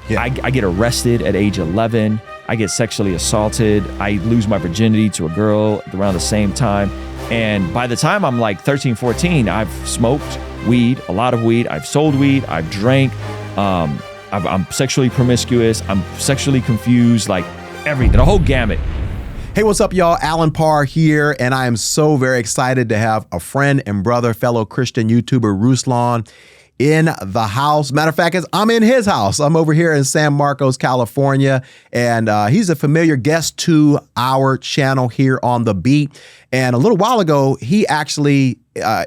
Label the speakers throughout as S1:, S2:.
S1: Yeah. I get arrested at age 11. I get sexually assaulted. I lose my virginity to a girl around the same time. And by the time I'm like 13, 14, I've smoked weed, a lot of weed. I've sold weed. I've drank. I'm sexually promiscuous. I'm sexually confused, like everything, the whole gamut.
S2: Hey, what's up, y'all? Alan Parr here, and I am so very excited to have a friend and brother, fellow Christian YouTuber Ruslan in the house. Matter of fact, I'm in his house. I'm over here in San Marcos, California, and he's a familiar guest to our channel here on The Beat. And a little while ago, he actually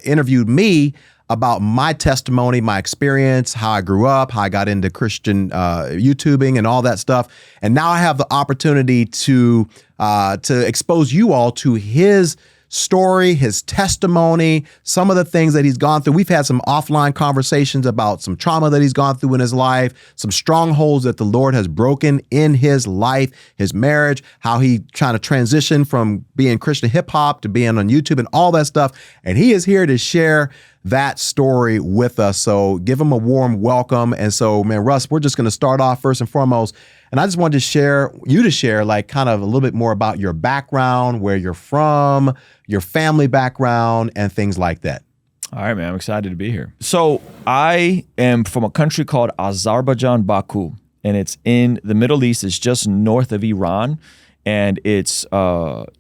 S2: interviewed me about my testimony, my experience, how I grew up, how I got into Christian YouTubing and all that stuff. And now I have the opportunity to expose you all to his story, his testimony, some of the things that he's gone through. We've had some offline conversations about some trauma that he's gone through in his life, some strongholds that the Lord has broken in his life, his marriage, how he trying to transition from being Christian hip hop to being on YouTube and all that stuff. And he is here to share that story with us. So give him a warm welcome. And so, man, Russ, we're just going to start off first and foremost. And I just wanted to share like kind of a little bit more about your background, where you're from, your family background, and things like that.
S1: All right, man, I'm excited to be here. So I am from a country called Azerbaijan, Baku, and it's in the Middle East. It's just north of Iran, and it's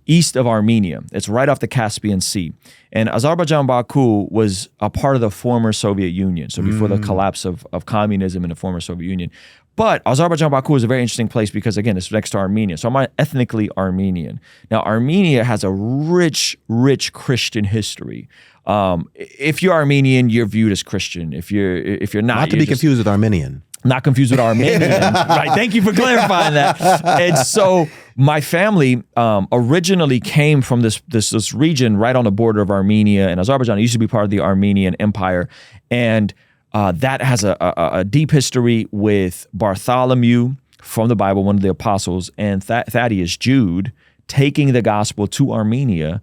S1: east of Armenia. It's right off the Caspian Sea. And Azerbaijan, Baku was a part of the former Soviet Union. So before the collapse of communism in the former Soviet Union. But Azerbaijan, Baku is a very interesting place because, again, it's next to Armenia. So I'm ethnically Armenian. Now, Armenia has a rich, rich Christian history. If you're Armenian, you're viewed as Christian. If you're not
S2: to be confused with Armenian.
S1: Not confused with Armenian. Right. Thank you for clarifying that. And so my family originally came from this region right on the border of Armenia and Azerbaijan. It used to be part of the Armenian Empire. And that has a deep history with Bartholomew from the Bible, one of the apostles, and Thaddeus Jude taking the gospel to Armenia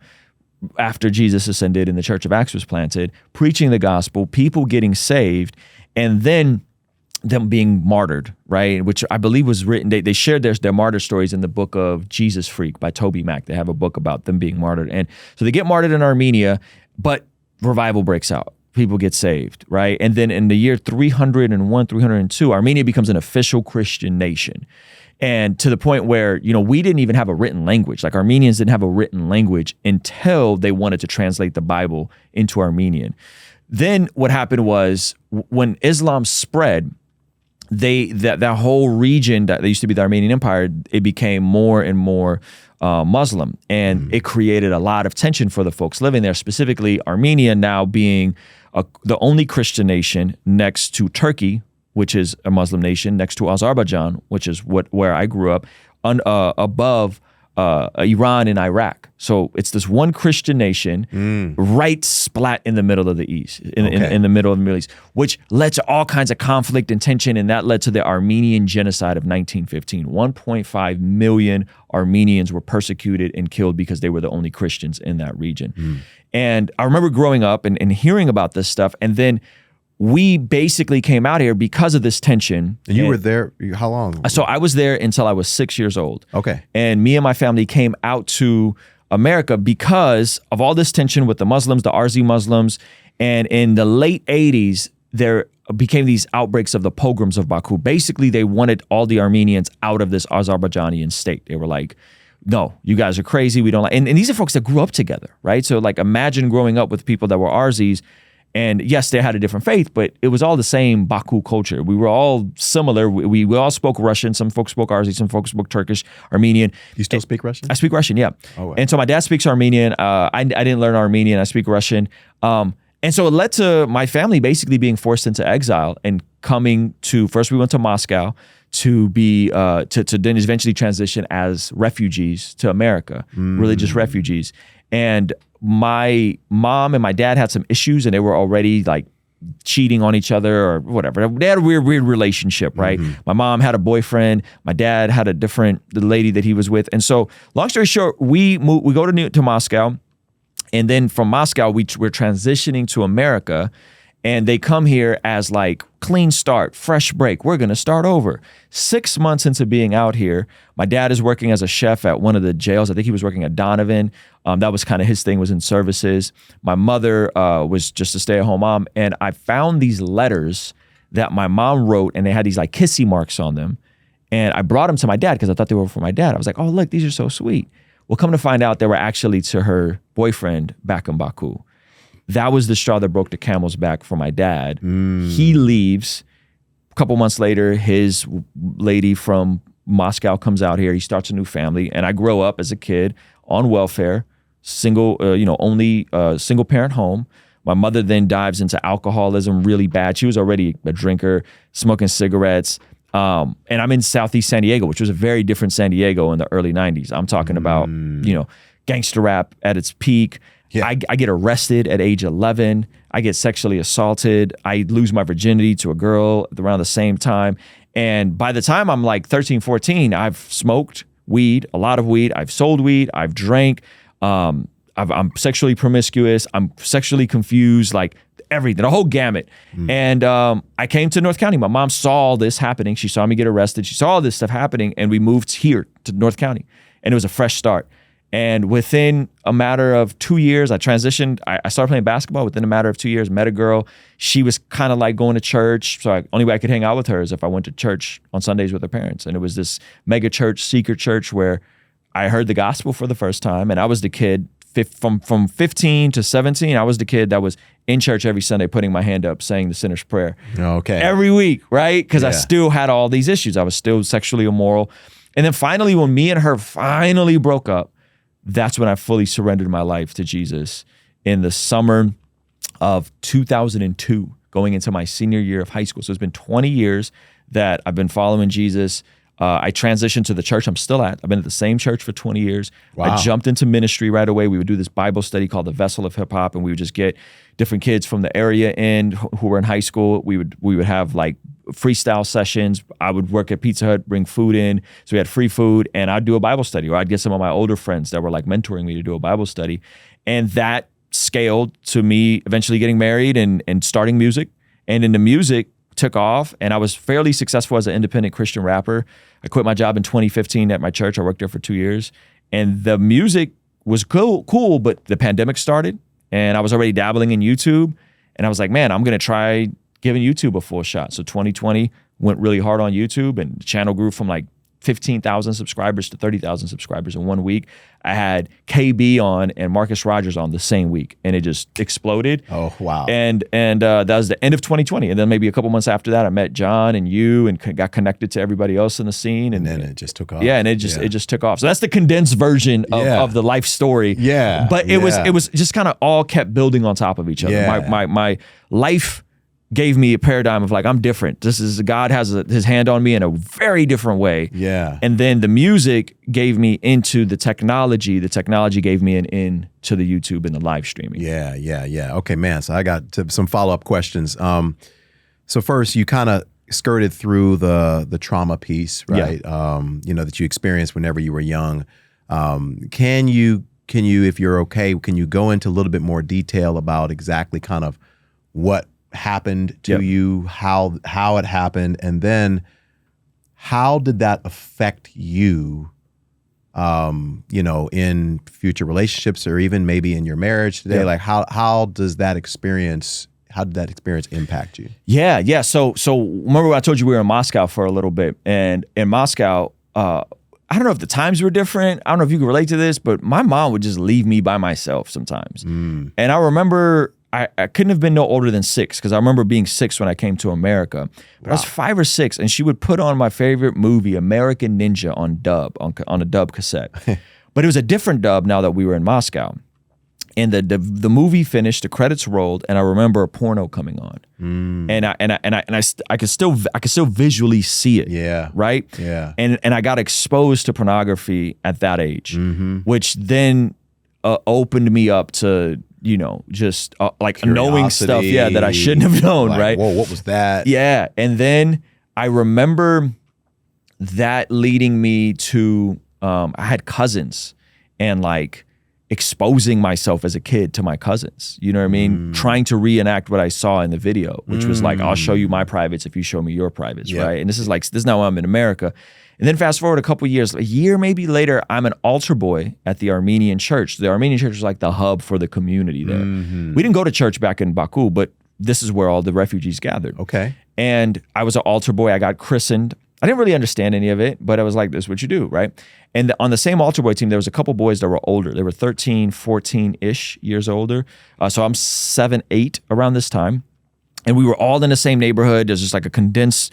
S1: after Jesus ascended and the Church of Acts was planted, preaching the gospel, people getting saved, and then them being martyred, right? Which I believe was written, they shared their martyr stories in the book of Jesus Freak by Toby Mac. They have a book about them being martyred. And so they get martyred in Armenia, but revival breaks out. People get saved, right? And then in the year 301, 302, Armenia becomes an official Christian nation. And to the point where, we didn't even have a written language. Like Armenians didn't have a written language until they wanted to translate the Bible into Armenian. Then what happened was when Islam spread, that whole region that used to be the Armenian Empire, it became more and more Muslim, and it created a lot of tension for the folks living there, specifically Armenia now being the only Christian nation next to Turkey, which is a Muslim nation, next to Azerbaijan, which is where I grew up, above Iran and Iraq. So it's this one Christian nation right splat in the middle of the East, in the middle of the Middle East, which led to all kinds of conflict and tension, and that led to the Armenian genocide of 1915. 1.5 million Armenians were persecuted and killed because they were the only Christians in that region. And I remember growing up and hearing about this stuff, and then we basically came out here because of this tension.
S2: And you were there, how long?
S1: So I was there until I was 6 years old.
S2: Okay.
S1: And me and my family came out to America because of all this tension with the Muslims, the RZ Muslims. And in the late 80s, there became these outbreaks of the pogroms of Baku. Basically, they wanted all the Armenians out of this Azerbaijani state. They were like, no, you guys are crazy. We don't like, and these are folks that grew up together, right? So like imagine growing up with people that were RZs. And yes, they had a different faith, but it was all the same Baku culture. We were all similar. We all spoke Russian. Some folks spoke Arzi, some folks spoke Turkish, Armenian.
S2: You still speak Russian?
S1: I speak Russian, yeah.
S2: Oh, wow.
S1: And so my dad speaks Armenian. I didn't learn Armenian. I speak Russian. And so it led to my family basically being forced into exile and coming to, first we went to Moscow to be, to then eventually transition as refugees to America, religious refugees. And my mom and my dad had some issues, and they were already like cheating on each other or whatever. They had a weird relationship, right? My mom had a boyfriend. My dad had the lady that he was with. And so long story short, we go to Moscow. And then from Moscow, we're transitioning to America. And they come here as like clean start, fresh break. We're going to start over. 6 months into being out here, my dad is working as a chef at one of the jails. I think he was working at Donovan. That was kind of his thing, was in services. My mother was just a stay-at-home mom. And I found these letters that my mom wrote, and they had these like kissy marks on them. And I brought them to my dad because I thought they were for my dad. I was like, oh, look, these are so sweet. Well, come to find out, they were actually to her boyfriend back in Baku. That was the straw that broke the camel's back for my dad. He leaves. A couple months later, his lady from Moscow comes out here. He starts a new family. And I grow up as a kid on welfare, single, only single parent home. My mother then dives into alcoholism really bad. She was already a drinker, smoking cigarettes. And I'm in Southeast San Diego, which was a very different San Diego in the early 90s. I'm talking about, gangster rap at its peak. Yeah. I get arrested at age 11. I get sexually assaulted. I lose my virginity to a girl around the same time. And by the time I'm like 13, 14, I've smoked weed, a lot of weed. I've sold weed. I've drank. I'm sexually promiscuous. I'm sexually confused, like everything, a whole gamut. And I came to North County. My mom saw all this happening. She saw me get arrested. She saw all this stuff happening. And we moved here to North County. And it was a fresh start. And within a matter of 2 years, I transitioned. I started playing basketball. Within a matter of 2 years, met a girl. She was kind of like going to church. So only way I could hang out with her is if I went to church on Sundays with her parents. And it was this mega church, secret church, where I heard the gospel for the first time. And I was the kid from 15 to 17. I was the kid that was in church every Sunday, putting my hand up, saying the sinner's prayer.
S2: Okay.
S1: Every week, right? Because I still had all these issues. I was still sexually immoral. And then finally, when me and her finally broke up, that's when I fully surrendered my life to Jesus in the summer of 2002, going into my senior year of high school. So it's been 20 years that I've been following Jesus. I transitioned to the church I'm still at. I've been at the same church for 20 years. Wow. I jumped into ministry right away. We would do this Bible study called the Vessel of Hip Hop, and we would just get different kids from the area in who were in high school. We would have like freestyle sessions. I would work at Pizza Hut, bring food in. So we had free food, and I'd do a Bible study, or I'd get some of my older friends that were like mentoring me to do a Bible study. And that scaled to me eventually getting married and starting music. And in the music took off, and I was fairly successful as an independent Christian rapper. I quit my job in 2015 at my church. I worked there for 2 years, and the music was cool, but the pandemic started, and I was already dabbling in YouTube, and I was like, man, I'm gonna try giving YouTube a full shot. So 2020 went really hard on YouTube, and the channel grew from like 15,000 subscribers to 30,000 subscribers in 1 week. I had KB on and Marcus Rogers on the same week, and it just exploded.
S2: Oh, wow.
S1: And that was the end of 2020. And then maybe a couple months after that, I met John and you and got connected to everybody else in the scene. And
S2: then it just took off.
S1: Yeah, and it just took off. So that's the condensed version of the life story.
S2: Yeah.
S1: But it was just kind of all kept building on top of each other.
S2: Yeah.
S1: My life gave me a paradigm of like, I'm different. God has his hand on me in a very different way.
S2: Yeah.
S1: And then the music gave me into the technology. The technology gave me an in to the YouTube and the live streaming.
S2: Yeah. Okay, man. So I got some follow-up questions. So first, you kind of skirted through the trauma piece, right?
S1: Yeah.
S2: That you experienced whenever you were young. Can you, if you're okay, can you go into a little bit more detail about exactly kind of what happened to you, how it happened, and then how did that affect you, in future relationships or even maybe in your marriage today? Like how did that experience impact you? Yeah.
S1: So remember when I told you we were in Moscow for a little bit, and in Moscow, I don't know if the times were different. I don't know if you can relate to this, but my mom would just leave me by myself sometimes. And I remember I couldn't have been no older than 6, because I remember being 6 when I came to America. But I was 5 or 6, and she would put on my favorite movie, American Ninja, on a dub cassette. But it was a different dub now that we were in Moscow. And the movie finished, the credits rolled, and I remember a porno coming on. And I could still visually see it.
S2: Yeah.
S1: Right?
S2: Yeah.
S1: And I got exposed to pornography at that age, which then opened me up to just like knowing stuff, that I shouldn't have known,
S2: like,
S1: right?
S2: Whoa, what was that?
S1: Yeah. And then I remember that leading me to, I had cousins, and like exposing myself as a kid to my cousins, you know what I mean? Trying to reenact what I saw in the video, which was like, I'll show you my privates if you show me your privates, right? And this is now I'm in America. And then fast forward a couple years, a year maybe later, I'm an altar boy at the Armenian church. The Armenian church is like the hub for the community there. We didn't go to church back in Baku, but this is where all the refugees gathered.
S2: Okay.
S1: And I was an altar boy. I got christened. I didn't really understand any of it, but I was like, this is what you do, right? And on the same altar boy team, there was a couple boys that were older. They were 13, 14-ish years older. So I'm 7, 8 around this time. And we were all in the same neighborhood. There's just like a condensed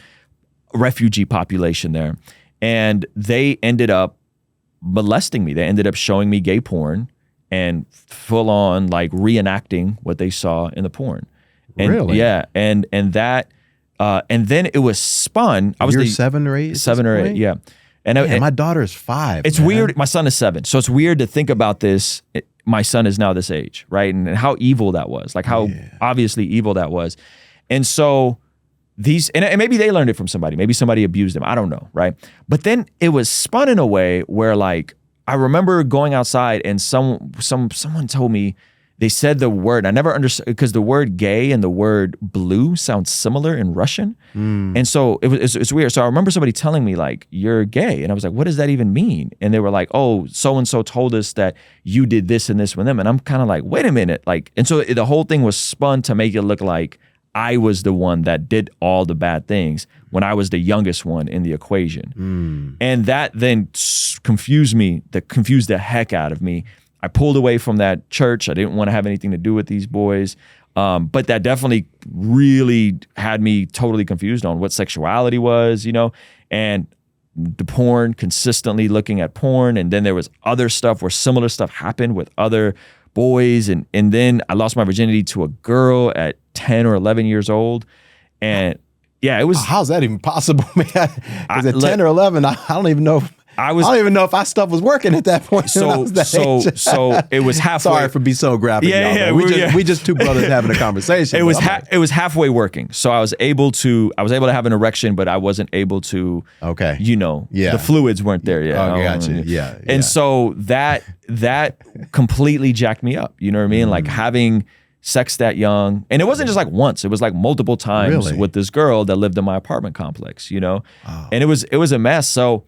S1: refugee population there. And they ended up molesting me. They ended up showing me gay porn and full on like reenacting what they saw in the porn. And,
S2: really?
S1: Yeah. And that, and then it was spun. I was
S2: You're 7 or 8?
S1: 7 or 8, yeah. And
S2: my daughter is 5.
S1: It's weird. My son is 7. So it's weird to think about this. My son is now this age, right? And how evil that was, like how obviously evil that was. And so and maybe they learned it from somebody. Maybe somebody abused them. I don't know, right? But then it was spun in a way where like, I remember going outside and someone told me, they said the word, I never understood, because the word gay and the word blue sound similar in Russian. And so it's weird. So I remember somebody telling me like, you're gay. And I was like, what does that even mean? And they were like, oh, so-and-so told us that you did this and this with them. And I'm kind of like, wait a minute. Like, and so the whole thing was spun to make it look like I was the one that did all the bad things when I was the youngest one in the equation. And that then confused the heck out of me. I pulled away from that church. I didn't want to have anything to do with these boys. But that definitely really had me totally confused on what sexuality was, you know, and the porn, consistently looking at porn. And then there was other stuff where similar stuff happened with other boys. And then I lost my virginity to a girl at 10 or 11 years old. And yeah, it was.
S2: How's that even possible, man? Because at 10 or 11, I don't even know. I don't even know if our stuff was working at that point.
S1: So it was halfway.
S2: Sorry for being so graphic.
S1: Yeah,
S2: we just two brothers having a conversation.
S1: It was halfway working. So I was able to have an erection, but I wasn't able to.
S2: Okay.
S1: You know, the fluids weren't there yet.
S2: Oh, gotcha. Yeah.
S1: And so that completely jacked me up. You know what I mean? Like having sex that young, and it wasn't just like once. It was like multiple times with this girl that lived in my apartment complex. You know, and it was a mess. So.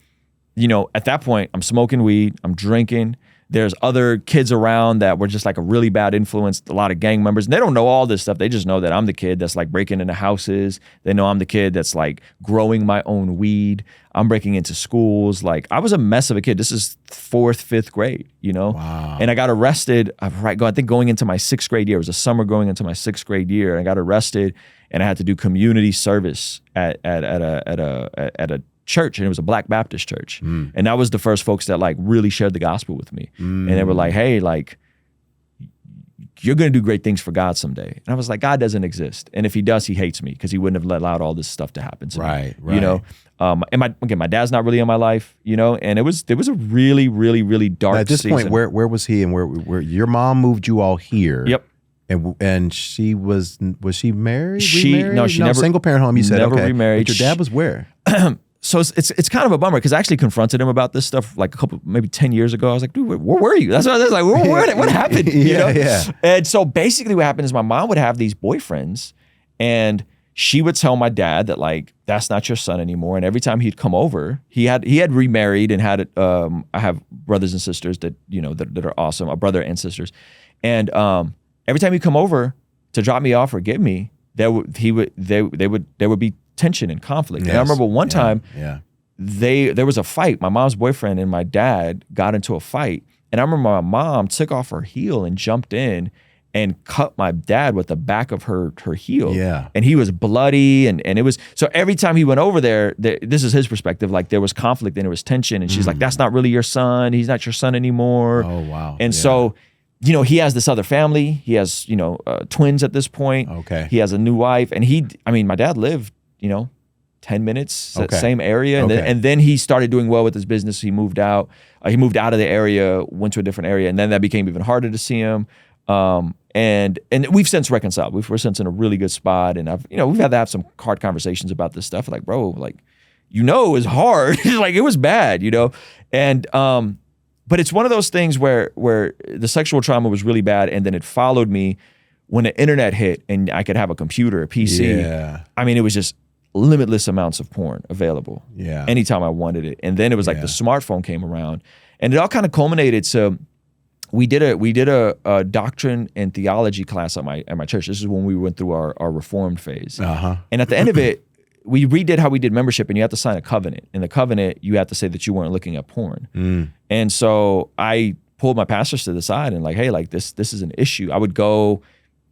S1: You know, at that point, I'm smoking weed, I'm drinking. There's other kids around that were just like a really bad influence, a lot of gang members. And they don't know all this stuff. They just know that I'm the kid that's like breaking into houses. They know I'm the kid that's like growing my own weed. I'm breaking into schools. Like I was a mess of a kid. This is 4th, 5th grade, you know?
S2: Wow.
S1: And I got arrested, I think going into my 6th grade year. It was a summer going into my 6th grade year. I got arrested and I had to do community service at a church, and it was a Black Baptist church. And that was the first folks that like really shared the gospel with me. And they were like, hey, like, you're going to do great things for God someday. And I was like, God doesn't exist. And if he does, he hates me because he wouldn't have allowed all this stuff to happen to me.
S2: Right.
S1: You know? And my dad's not really in my life, you know? And it was a really, really, really dark
S2: At this
S1: season.
S2: point, where was he, and where your mom moved you all here?
S1: Yep.
S2: And she was she married?
S1: No, she never.
S2: Single parent home, you said.
S1: Never
S2: Okay.
S1: remarried.
S2: But your dad was where?
S1: So it's kind of a bummer because I actually confronted him about this stuff like maybe 10 years ago. I was like, dude, where were you? That's what I was like, what happened? You know?
S2: Yeah.
S1: And so basically what happened is my mom would have these boyfriends and she would tell my dad that like, that's not your son anymore. And every time he'd come over, he had remarried and had, I have brothers and sisters that, you know, that are awesome, a brother and sisters. And every time he'd come over to drop me off or get me, there would be tension and conflict. Yes. And I remember one time there was a fight. My mom's boyfriend and my dad got into a fight. And I remember my mom took off her heel and jumped in and cut my dad with the back of her heel.
S2: Yeah.
S1: And he was bloody. And it was, so every time he went over there, this is his perspective, like there was conflict and there was tension. And she's like, that's not really your son. He's not your son anymore.
S2: Oh, wow.
S1: And so, you know, he has this other family. He has, you know, twins at this point.
S2: Okay.
S1: He has a new wife. And my dad lived, you know, 10 minutes, same area. And then he started doing well with his business. He moved out. He moved out of the area, went to a different area. And then that became even harder to see him. And we've since reconciled. We're since in a really good spot. And we've had to have some hard conversations about this stuff. Like, bro, like, you know, it was hard. Like, it was bad, you know? And but it's one of those things where the sexual trauma was really bad, and then it followed me when the internet hit and I could have a computer, a PC.
S2: Yeah.
S1: I mean, it was just limitless amounts of porn available.
S2: Yeah.
S1: Anytime I wanted it. And then it was like the smartphone came around, and it all kind of culminated. So we did a doctrine and theology class at my church. This is when we went through our reformed phase. And at the end of it, we redid how we did membership, and you have to sign a covenant. In the covenant, you have to say that you weren't looking at porn. And so I pulled my pastors to the side and like, hey, like this is an issue. I would go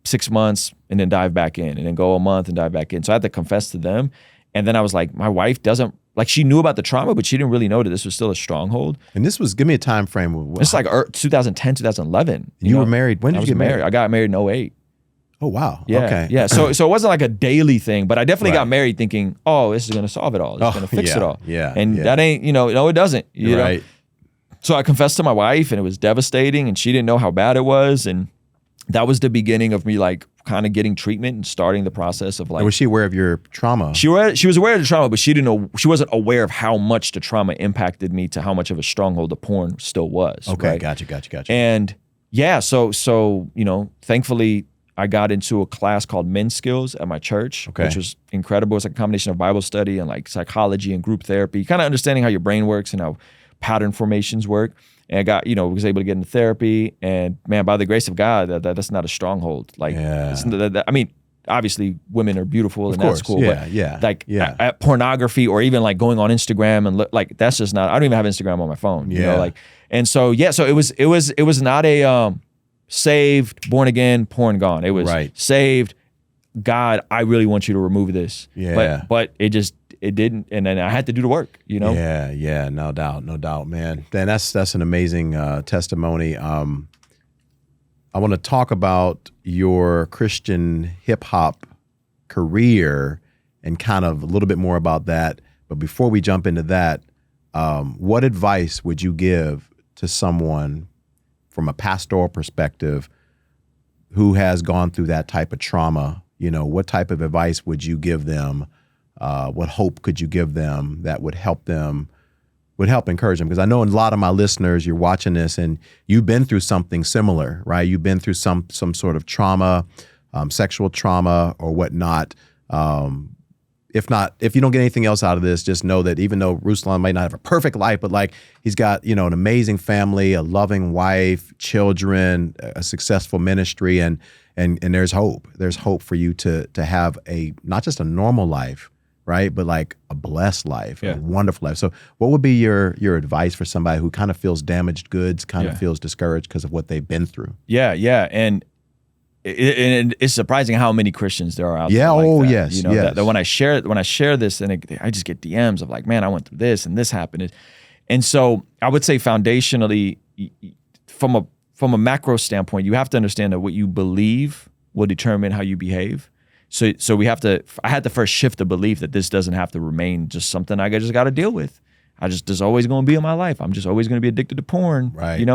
S1: 6 months and then dive back in, and then go a month and dive back in. So I had to confess to them. And then I was like, my wife doesn't, like, she knew about the trauma, but she didn't really know that this was still a stronghold.
S2: And this was, give me a time frame.
S1: It's like 2010, 2011.
S2: You were married. When did you get married?
S1: I got married in 2008.
S2: Oh, wow.
S1: Yeah.
S2: Okay.
S1: Yeah. So it wasn't like a daily thing, but I definitely got married thinking, oh, this is going to solve it all. This is going to fix it all.
S2: Yeah.
S1: And that ain't, no, it doesn't. You know? So I confessed to my wife, and it was devastating, and she didn't know how bad it was. And that was the beginning of me like kind of getting treatment and starting the process of like.
S2: And was she aware of your trauma?
S1: She was aware of the trauma, but she wasn't aware of how much the trauma impacted me to how much of a stronghold the porn still was.
S2: Okay.
S1: Right?
S2: Gotcha.
S1: And yeah, so thankfully I got into a class called Men's Skills at my church, which was incredible. It's like a combination of Bible study and like psychology and group therapy, kind of understanding how your brain works and how pattern formations work. And I got, was able to get into therapy, and man, by the grace of God, that's not a stronghold. Like, I mean, obviously women are beautiful, and that's cool. But pornography, or even like going on Instagram and like, that's just not. I don't even have Instagram on my phone. You know, like, and so so it was not a saved, born again, porn gone. It was saved. God, I really want you to remove this. Yeah. But it didn't, and then I had to do the work,
S2: Yeah, no doubt, man. Then that's an amazing testimony. I want to talk about your Christian hip hop career and kind of a little bit more about that. But before we jump into that, what advice would you give to someone from a pastoral perspective who has gone through that type of trauma? What type of advice would you give them? What hope could you give them that would help encourage them? Because I know a lot of my listeners, you're watching this and you've been through something similar, right? You've been through some sort of trauma, sexual trauma or whatnot. If you don't get anything else out of this, just know that even though Ruslan might not have a perfect life, but like he's got, an amazing family, a loving wife, children, a successful ministry, and there's hope. There's hope for you to have not just a normal life, right? But like a blessed life, a wonderful life. So what would be your advice for somebody who kind of feels damaged goods, kind of feels discouraged because of what they've been through?
S1: Yeah. And it's surprising how many Christians there are out there.
S2: Yeah.
S1: Like that.
S2: Yes.
S1: That when I share this, and I just get DMs of like, man, I went through this and this happened. And so I would say foundationally, from a macro standpoint, you have to understand that what you believe will determine how you behave. So I had to first shift the belief that this doesn't have to remain just something I just got to deal with. There's always going to be in my life. I'm just always going to be addicted to porn.
S2: Right.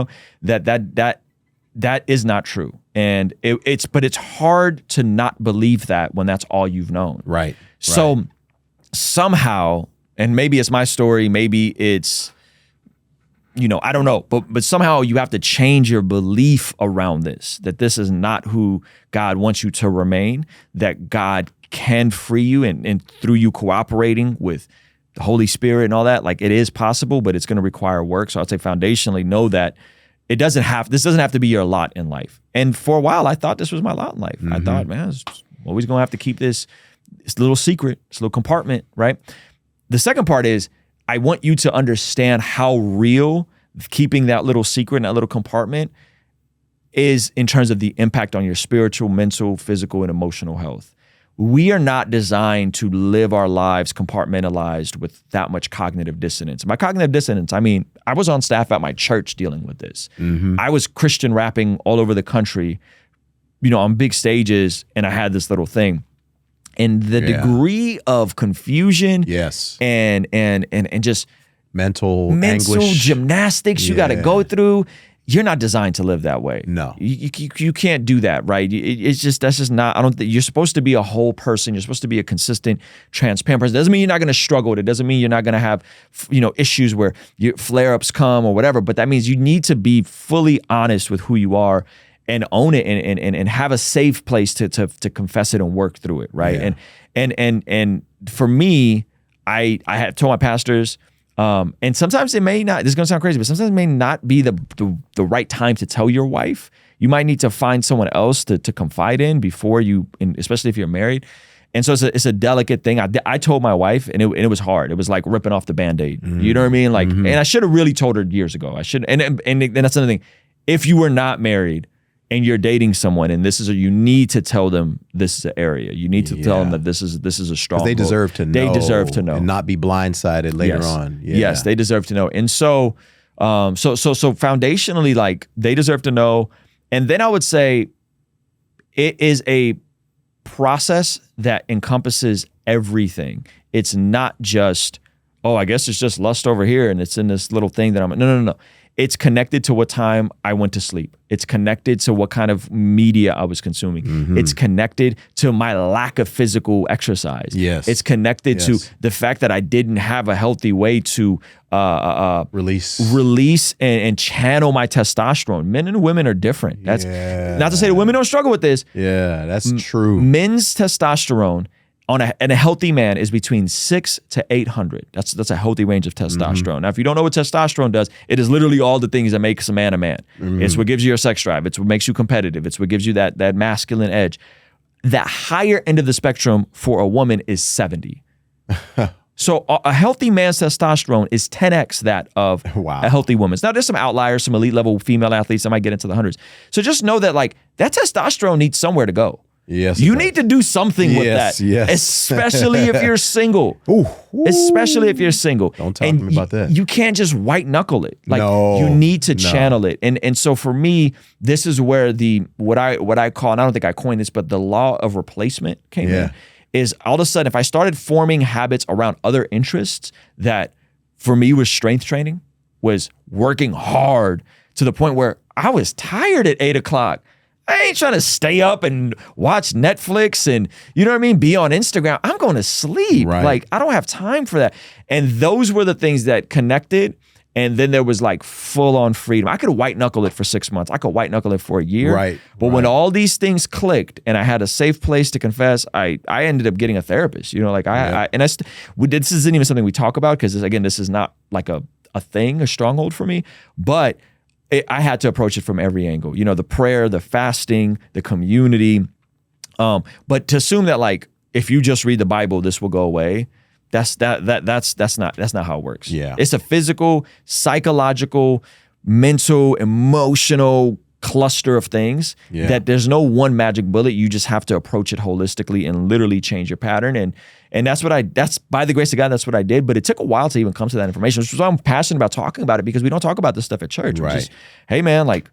S1: That is not true. And it's hard to not believe that when that's all you've known.
S2: Right.
S1: So somehow, and maybe it's my story, maybe it's, I don't know, but somehow you have to change your belief around this, that this is not who God wants you to remain, that God can free you and through you cooperating with the Holy Spirit and all that, like it is possible, but it's going to require work. So I'd say foundationally know that this doesn't have to be your lot in life. And for a while, I thought this was my lot in life. I thought, man, I'm always going to have to keep this little secret, this little compartment, right? The second part is, I want you to understand how real keeping that little secret and that little compartment is in terms of the impact on your spiritual, mental, physical, and emotional health. We are not designed to live our lives compartmentalized with that much cognitive dissonance. By cognitive dissonance, I mean, I was on staff at my church dealing with this. I was Christian rapping all over the country, on big stages, and I had this little thing. And the degree of confusion and just
S2: mental anguish,
S1: gymnastics you got to go through, you're not designed to live that way.
S2: No.
S1: You can't do that, right? It's just, that's just not, I don't think, you're supposed to be a whole person. You're supposed to be a consistent, transparent person. Doesn't mean you're not going to struggle with it. Doesn't mean you're not going to have, issues where your flare-ups come or whatever, but that means you need to be fully honest with who you are and own it and have a safe place to confess it and work through it, right?
S2: Yeah.
S1: And for me, I had told my pastors, and sometimes it may not, this is gonna sound crazy, but sometimes it may not be the right time to tell your wife. You might need to find someone else to confide in before you, especially if you're married. And so it's a delicate thing. I told my wife, and it was hard. It was like ripping off the Band-Aid. You know what I mean? Like, and I should have really told her years ago. I should, and that's another thing. If you were not married and you're dating someone, and you need to tell them this is an area. You need to tell them that this is a stronghold.
S2: They deserve to know.
S1: They deserve to know.
S2: And not be blindsided later on. Yeah.
S1: Yes, they deserve to know. And so foundationally, like, they deserve to know. And then I would say it is a process that encompasses everything. It's not just, I guess it's just lust over here and it's in this little thing that no. It's connected to what time I went to sleep. It's connected to what kind of media I was consuming. It's connected to my lack of physical exercise.
S2: Yes.
S1: It's connected to the fact that I didn't have a healthy way to release and channel my testosterone. Men and women are different. That's not to say that women don't struggle with this.
S2: Yeah, that's true.
S1: Men's testosterone and a healthy man is between 600 to 800. That's a healthy range of testosterone. Now, if you don't know what testosterone does, it is literally all the things that makes a man a man. It's what gives you your sex drive. It's what makes you competitive. It's what gives you that masculine edge. That higher end of the spectrum for a woman is 70. So a healthy man's testosterone is 10x that of a healthy woman's. Now, there's some outliers, some elite level female athletes that might get into the hundreds. So just know that, like, that testosterone needs somewhere to go.
S2: Yes,
S1: you need to do something with that, especially if you're single. Especially if you're single.
S2: Don't talk to me about that.
S1: You can't just white knuckle it. Like, you need to channel it. And so for me, this is where what I call, and I don't think I coined this, but the law of replacement came in. Is all of a sudden, if I started forming habits around other interests that for me was strength training, was working hard to the point where I was tired at 8 o'clock. I ain't trying to stay up and watch Netflix and, you know what I mean, be on Instagram. I'm going to sleep.
S2: Right.
S1: Like, I don't have time for that. And those were the things that connected. And then there was like full on freedom. I could white knuckle it for 6 months. I could white knuckle it for a year.
S2: Right.
S1: But when all these things clicked and I had a safe place to confess, I ended up getting a therapist. You know, like this isn't even something we talk about because, again, this is not like a thing, a stronghold for me. But I had to approach it from every angle. You know, the prayer, the fasting, the community. But to assume that, like, if you just read the Bible, this will go away. That's not how it works.
S2: Yeah.
S1: It's a physical, psychological, mental, emotional cluster of things that there's no one magic bullet. You just have to approach it holistically and literally change your pattern. And that's by the grace of God, that's what I did. But it took a while to even come to that information, which is why I'm passionate about talking about it, because we don't talk about this stuff at church.
S2: Right.
S1: Just, hey man, like,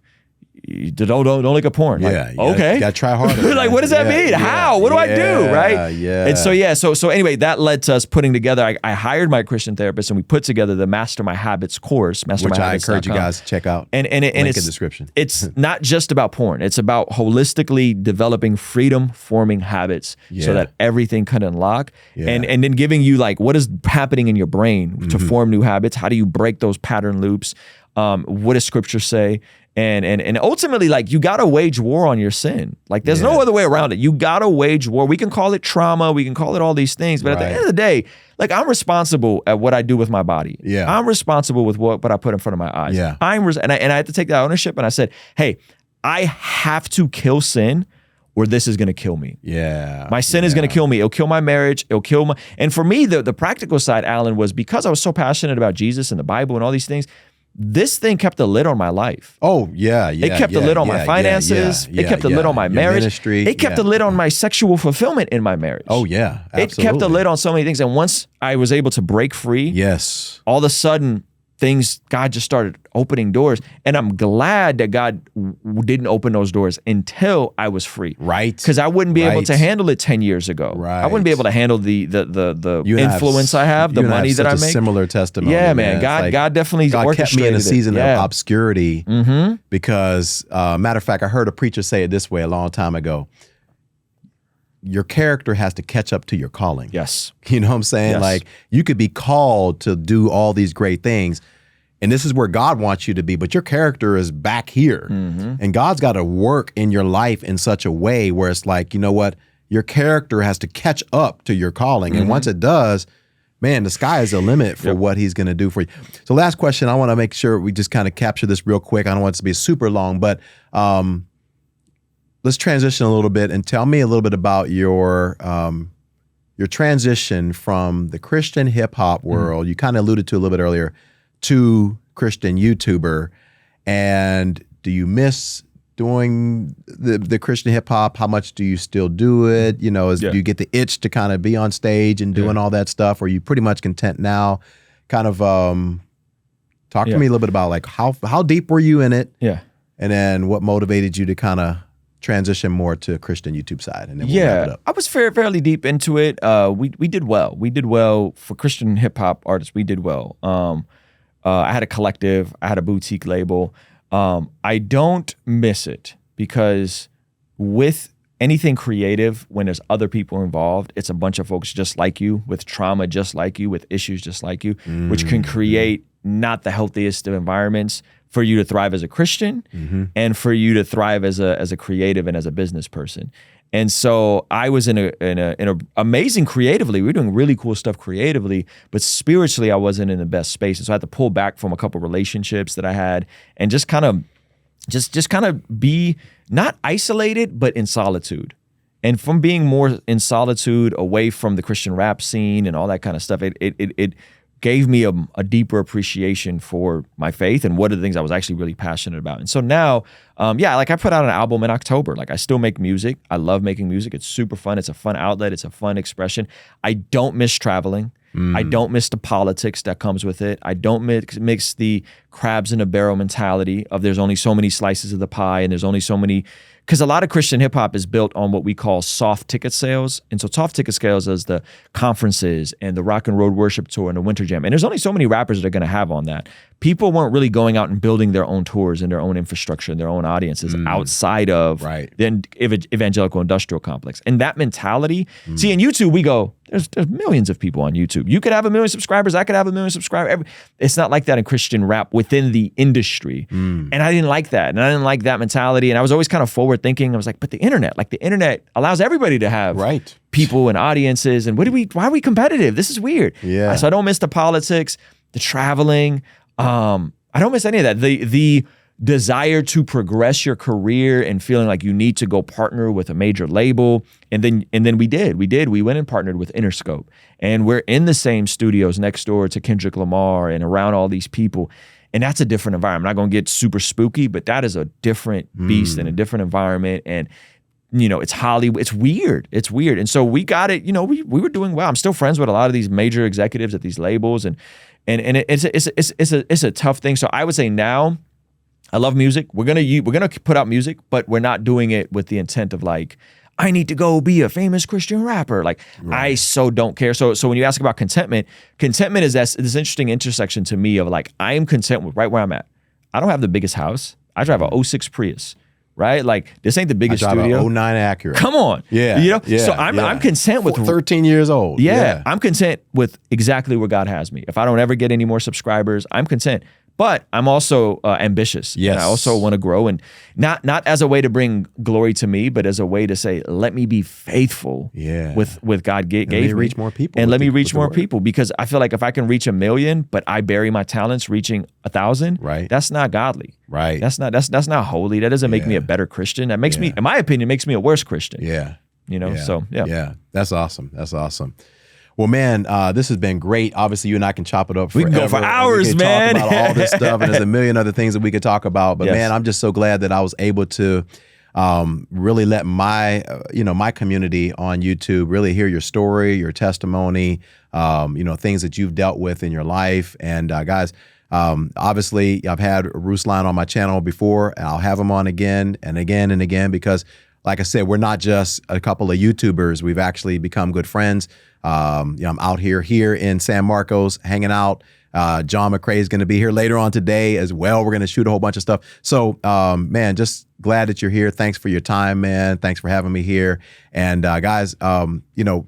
S1: don't look at porn. Okay.
S2: You gotta try harder.
S1: Like, what does that mean? How? What do I do? Right?
S2: Yeah.
S1: And so anyway, that led to us putting together, I hired my Christian therapist and we put together the Master My Habits course,
S2: which I encourage you guys to check out.
S1: And
S2: link
S1: it's
S2: in the description.
S1: It's not just about porn. It's about holistically developing freedom forming habits so that everything can unlock. And then giving you, like, what is happening in your brain to form new habits? How do you break those pattern loops? What does scripture say? And ultimately, like, you gotta wage war on your sin. Like, there's no other way around it. You gotta wage war. We can call it trauma, we can call it all these things, but at the end of the day, like, I'm responsible at what I do with my body.
S2: Yeah.
S1: I'm responsible with what I put in front of my eyes.
S2: Yeah.
S1: And I had to take that ownership, and I said, hey, I have to kill sin or this is gonna kill me.
S2: Yeah.
S1: My sin is gonna kill me. It'll kill my marriage. It'll kill my, and for me, the practical side, Alan, was because I was so passionate about Jesus and the Bible and all these things, this thing kept a lid on my life.
S2: Oh, yeah.
S1: It kept a lid on my finances. It kept a lid on my marriage.
S2: Ministry.
S1: It kept a lid on my sexual fulfillment in my marriage.
S2: Oh, yeah. Absolutely.
S1: It kept a lid on so many things. And once I was able to break free, all of a sudden, God just started opening doors. And I'm glad that God didn't open those doors until I was free.
S2: Right.
S1: Because I wouldn't be able to handle it 10 years ago.
S2: Right.
S1: I wouldn't be able to handle the influence I have, the money that I make.
S2: Similar testimony.
S1: Yeah, man. God definitely
S2: kept me in a season of obscurity
S1: Mm-hmm.
S2: because, matter of fact, I heard a preacher say it this way a long time ago. Your character has to catch up to your calling.
S1: Yes.
S2: You know what I'm saying?
S1: Yes.
S2: Like, you could be called to do all these great things, and this is where God wants you to be, but your character is back here.
S1: Mm-hmm.
S2: And God's got to work in your life in such a way where it's like, you know what? Your character has to catch up to your calling.
S1: Mm-hmm.
S2: And once it does, man, the sky is the limit for what he's going to do for you. So last question, I want to make sure we just kind of capture this real quick. I don't want it to be super long, but let's transition a little bit and tell me a little bit about your transition from the Christian hip hop world. Mm-hmm. You kind of alluded to a little bit earlier, to Christian YouTuber. And do you miss doing the Christian hip hop? How much do you still do it? You know, do you get the itch to kind of be on stage and doing all that stuff? Or are you pretty much content now? Kind of talk to me a little bit about like how deep were you in it?
S1: Yeah.
S2: And then what motivated you to kind of transition more to Christian YouTube side? And then we'll wrap it up.
S1: I was fairly deep into it. We did well. We did well for Christian hip hop artists. We did well. I had a collective. I had a boutique label. I don't miss it because with anything creative, when there's other people involved, it's a bunch of folks just like you, with trauma just like you, with issues just like you, which can create not the healthiest of environments for you to thrive as a Christian and for you to thrive as a creative and as a business person. And so I was in a amazing creatively. We were doing really cool stuff creatively, but spiritually I wasn't in the best space. And so I had to pull back from a couple relationships that I had and just kind of be not isolated, but in solitude. And from being more in solitude, away from the Christian rap scene and all that kind of stuff, it gave me a deeper appreciation for my faith and what are the things I was actually really passionate about. And so now, like I put out an album in October. Like I still make music. I love making music. It's super fun. It's a fun outlet. It's a fun expression. I don't miss traveling. I don't miss the politics that comes with it. I don't mix the crabs in a barrel mentality of there's only so many slices of the pie and there's only so many, because a lot of Christian hip hop is built on what we call soft ticket sales. And so soft ticket sales is the conferences and the Rock and Road Worship Tour and the Winter Jam. And there's only so many rappers that are going to have on that. People weren't really going out and building their own tours and their own infrastructure and their own audiences outside of the evangelical industrial complex. And that mentality, see, in YouTube, we go, there's millions of people on YouTube. You could have 1 million subscribers. I could have 1 million subscribers. It's not like that in Christian rap within the industry. And I didn't like that. And I didn't like that mentality. And I was always kind of forward thinking. I was like, but the internet allows everybody to have people and audiences. And why are we competitive? This is weird.
S2: Yeah.
S1: So I don't miss the politics, the traveling. I don't miss any of that. The desire to progress your career and feeling like you need to go partner with a major label. And then we did. We went and partnered with Interscope. And we're in the same studios next door to Kendrick Lamar and around all these people. And that's a different environment. I'm not going to get super spooky, but that is a different beast and a different environment. And it's Hollywood. It's weird. And so we got it. We were doing well. I'm still friends with a lot of these major executives at these labels, and it's a tough thing. So I would say now, I love music. We're gonna put out music, but we're not doing it with the intent of like, I need to go be a famous Christian rapper. Like I so don't care. So when you ask about contentment is this interesting intersection to me of like, I am content with right where I'm at. I don't have the biggest house. I drive a 06 Prius. Right? Like this ain't the biggest
S2: I drive
S1: studio.
S2: A 09 Acura.
S1: Come on.
S2: Yeah.
S1: So I'm content with
S2: 13 years old.
S1: Yeah. I'm content with exactly where God has me. If I don't ever get any more subscribers, I'm content. But I'm also ambitious.
S2: Yes.
S1: And I also want to grow, and not as a way to bring glory to me, but as a way to say, let me be faithful with God gave me.
S2: Reach more people.
S1: And let me reach more people, because I feel like if I can reach 1 million, but I bury my talents reaching 1,000, that's not godly.
S2: Right.
S1: That's not holy. That doesn't make me a better Christian. That makes me, in my opinion, makes me a worse Christian.
S2: Yeah.
S1: So.
S2: That's awesome. Well, man, this has been great. Obviously, you and I can chop it up forever.
S1: We can go for hours,
S2: we can
S1: man.
S2: talk about all this stuff, and there's a million other things that we could talk about. But man, I'm just so glad that I was able to really let my, my community on YouTube really hear your story, your testimony, things that you've dealt with in your life. And guys, obviously I've had Ruslan on my channel before, and I'll have him on again and again and again, because like I said, we're not just a couple of YouTubers. We've actually become good friends. I'm out here in San Marcos hanging out. John McCrae is going to be here later on today as well. We're going to shoot a whole bunch of stuff. So, man, just glad that you're here. Thanks for your time, man. Thanks for having me here. And guys,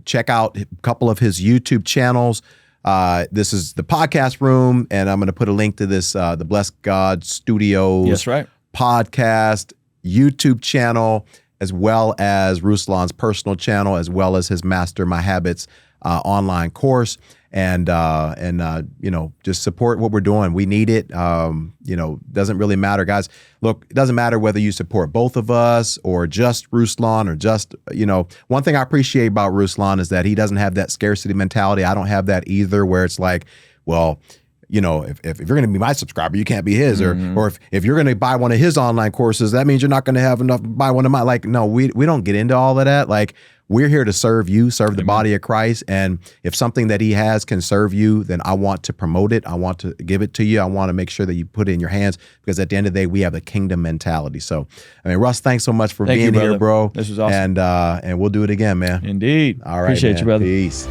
S2: check out a couple of his YouTube channels. This is the podcast room, and I'm going to put a link to this, the Blessed God Studios
S1: That's right.
S2: podcast YouTube channel, as well as Ruslan's personal channel, as well as his Master My Habits online course. And just support what we're doing. We need it. Doesn't really matter, guys. Look, it doesn't matter whether you support both of us or just Ruslan or just, one thing I appreciate about Ruslan is that he doesn't have that scarcity mentality. I don't have that either, where it's like, well, if you're going to be my subscriber, you can't be his, or if you're going to buy one of his online courses, that means you're not going to have enough to buy one of mine. Like, no, we don't get into all of that. Like, we're here to serve you, serve the body of Christ. And if something that he has can serve you, then I want to promote it. I want to give it to you. I want to make sure that you put it in your hands, because at the end of the day, we have a kingdom mentality. So, Russ, thanks so much for being here, bro.
S1: This was awesome.
S2: And we'll do it again, man.
S1: Indeed.
S2: All right,
S1: Appreciate
S2: man.
S1: you, brother.
S2: Peace.